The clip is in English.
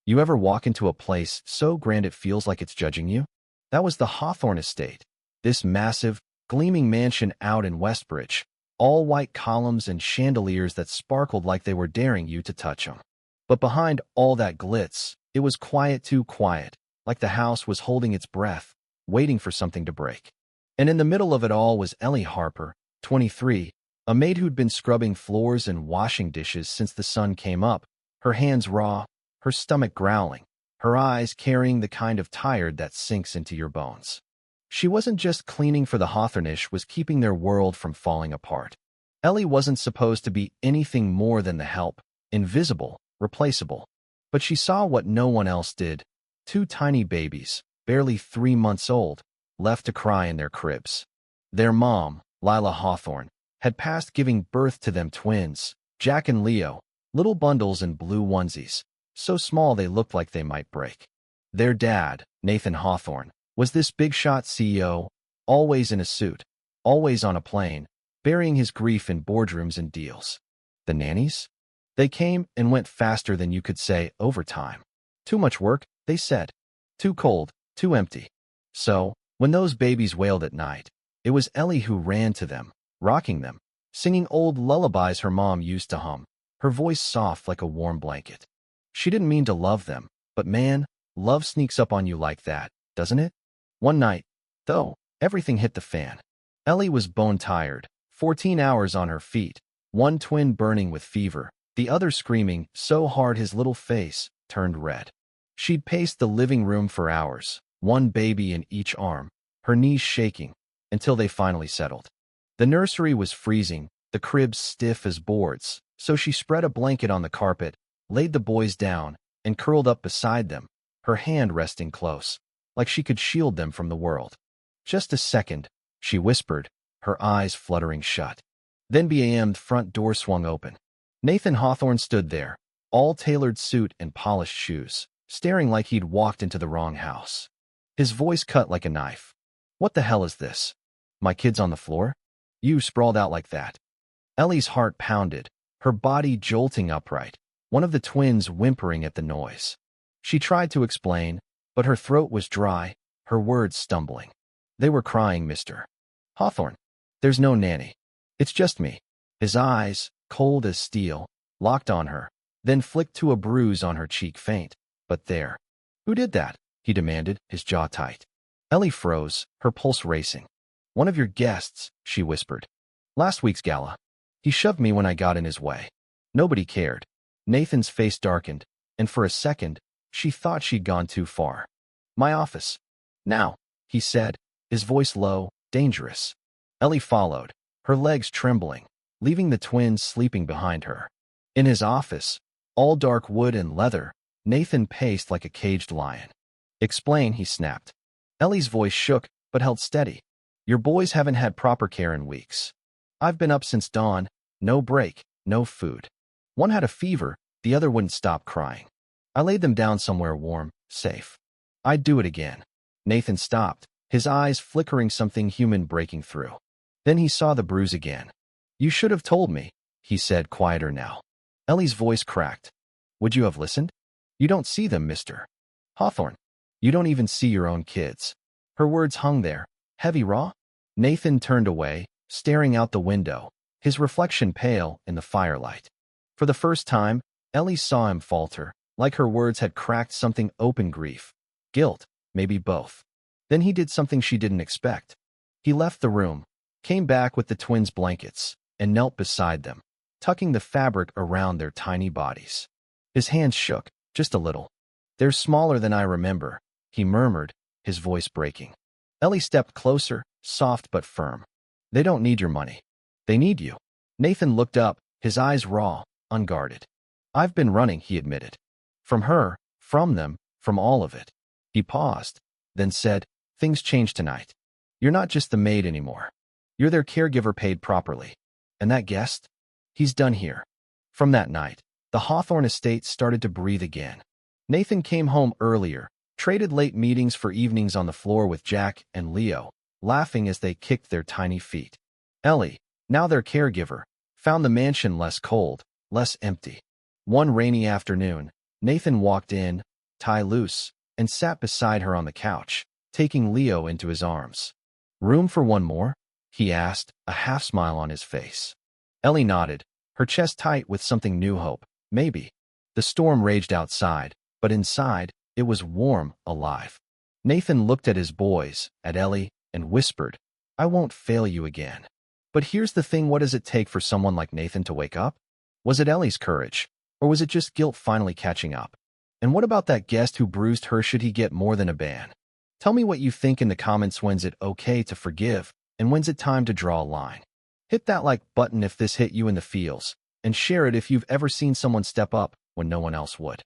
You ever walk into a place so grand it feels like it's judging you? That was the Hawthorne estate, this massive, gleaming mansion out in Westbridge, all white columns and chandeliers that sparkled like they were daring you to touch them. But behind all that glitz, it was quiet too quiet, like the house was holding its breath, waiting for something to break. And in the middle of it all was Ellie Harper, 23, a maid who'd been scrubbing floors and washing dishes since the sun came up, her hands raw, her stomach growling, her eyes carrying the kind of tired that sinks into your bones. She wasn't just cleaning for the Hawthornish, was keeping their world from falling apart. Ellie wasn't supposed to be anything more than the help, invisible, replaceable. But she saw what no one else did. Two tiny babies, barely 3 months old, left to cry in their cribs. Their mom, Lila Hawthorne, had passed, giving birth to them twins, Jack and Leo, little bundles in blue onesies, so small they looked like they might break. Their dad, Nathan Hawthorne, was this big-shot CEO, always in a suit, always on a plane, burying his grief in boardrooms and deals. The nannies? They came and went faster than you could say overtime. Too much work, they said. Too cold, too empty. So, when those babies wailed at night, it was Ellie who ran to them, rocking them, singing old lullabies her mom used to hum, her voice soft like a warm blanket. She didn't mean to love them, but man, love sneaks up on you like that, doesn't it? One night, though, everything hit the fan. Ellie was bone-tired, 14 hours on her feet, one twin burning with fever, the other screaming so hard his little face turned red. She'd paced the living room for hours, one baby in each arm, her knees shaking, until they finally settled. The nursery was freezing, the cribs stiff as boards, so she spread a blanket on the carpet, laid the boys down, and curled up beside them, her hand resting close, like she could shield them from the world. "Just a second," she whispered, her eyes fluttering shut. Then the front door swung open. Nathan Hawthorne stood there, all tailored suit and polished shoes, staring like he'd walked into the wrong house. His voice cut like a knife. "What the hell is this? My kid's on the floor? You sprawled out like that." Ellie's heart pounded, her body jolting upright, one of the twins whimpering at the noise. She tried to explain, but her throat was dry, her words stumbling. "They were crying, Mr. Hawthorne. There's no nanny. It's just me." His eyes, cold as steel, locked on her, then flicked to a bruise on her cheek, faint, but there. "Who did that?" he demanded, his jaw tight. Ellie froze, her pulse racing. "One of your guests," she whispered. "Last week's gala. He shoved me when I got in his way." Nobody cared. Nathan's face darkened, and for a second, she thought she'd gone too far. "My office. Now," he said, his voice low, dangerous. Ellie followed, her legs trembling, leaving the twins sleeping behind her. In his office, all dark wood and leather, Nathan paced like a caged lion. "Explain," he snapped. Ellie's voice shook, but held steady. "Your boys haven't had proper care in weeks. I've been up since dawn, no break, no food. One had a fever, the other wouldn't stop crying. I laid them down somewhere warm, safe. I'd do it again." Nathan stopped, his eyes flickering, something human breaking through. Then he saw the bruise again. "You should have told me," he said, quieter now. Ellie's voice cracked. "Would you have listened? You don't see them, Mr. Hawthorne. You don't even see your own kids." Her words hung there, heavy, raw. Nathan turned away, staring out the window, his reflection pale in the firelight. For the first time, Ellie saw him falter, like her words had cracked something open, grief, guilt, maybe both. Then he did something she didn't expect. He left the room, came back with the twins' blankets, and knelt beside them, tucking the fabric around their tiny bodies. His hands shook, just a little. "They're smaller than I remember," he murmured, his voice breaking. Ellie stepped closer, soft but firm. "They don't need your money. They need you." Nathan looked up, his eyes raw, unguarded. "I've been running," he admitted. "From her, from them, from all of it." He paused, then said, "Things changed tonight. You're not just the maid anymore. You're their caregiver, paid properly. And that guest? He's done here." From that night, the Hawthorne estate started to breathe again. Nathan came home earlier, traded late meetings for evenings on the floor with Jack and Leo, laughing as they kicked their tiny feet. Ellie, now their caregiver, found the mansion less cold, less empty. One rainy afternoon, Nathan walked in, tie loose, and sat beside her on the couch, taking Leo into his arms. "Room for one more?" he asked, a half-smile on his face. Ellie nodded, her chest tight with something new hope. Maybe. The storm raged outside, but inside, it was warm, alive. Nathan looked at his boys, at Ellie, and whispered, "I won't fail you again." But here's the thing, what does it take for someone like Nathan to wake up? Was it Ellie's courage, or was it just guilt finally catching up? And what about that guest who bruised her? Should he get more than a ban? Tell me what you think in the comments. When's it okay to forgive, and when's it time to draw a line? Hit that like button if this hit you in the feels, and share it if you've ever seen someone step up when no one else would.